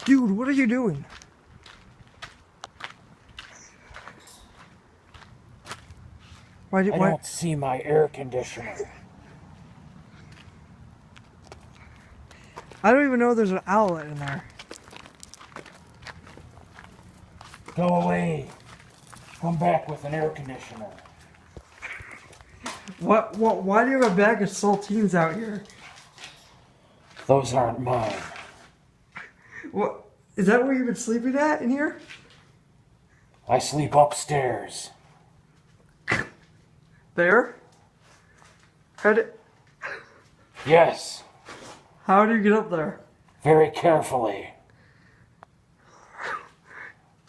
Dude, what are you doing? I don't see my air conditioner. I don't even know there's an outlet in there. Go away. Come back with an air conditioner. Why do you have a bag of saltines out here? Those aren't mine. What? Is that where you've been sleeping at in here? I sleep upstairs. There? Yes, How do you get up there? very carefully.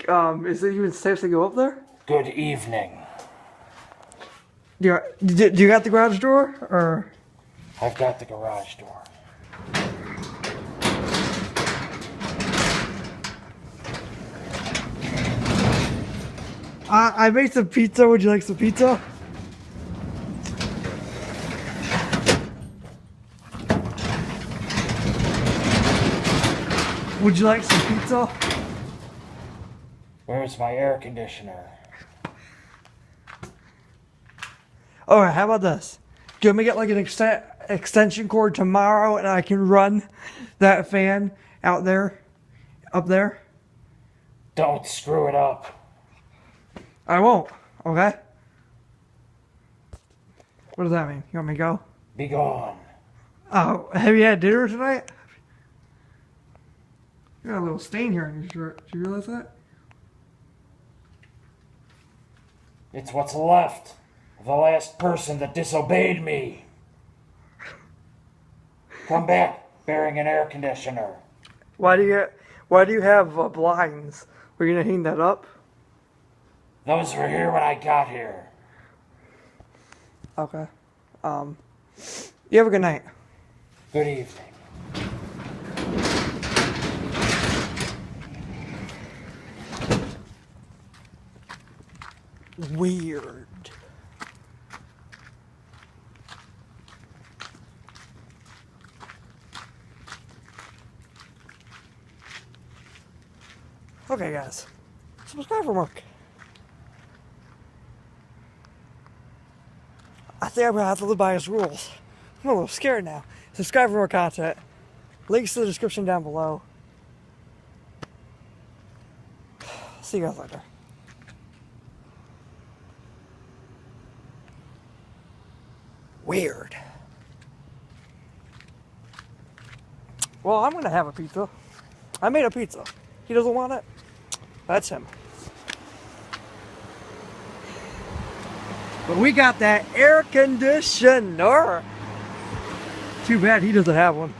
Is it even safe to go up there? Good evening. Do you got the garage door, or? I've got the garage door. I made some pizza. Would you like some pizza? Would you like some pizza? Where's my air conditioner? Alright, how about this? Do you want me to get like an extension cord tomorrow and I can run that fan out there? Up there? Don't screw it up. I won't, okay? What does that mean? You want me to go? Be gone. Oh, have you had dinner tonight? You got a little stain here on your shirt. Did you realize that? It's what's left of the last person that disobeyed me. Come back bearing an air conditioner. Why do you have blinds? Were you gonna hang that up? Those were here when I got here. Okay. You have a good night. Good evening. Weird. Okay, guys. Subscribe for work. I think I'm gonna have to live by his rules. I'm a little scared now. Subscribe for more content. Links to the description down below. See you guys later. Weird. Well, I'm gonna have a pizza. I made a pizza. He doesn't want it? That's him. But we got that air conditioner. Too bad he doesn't have one.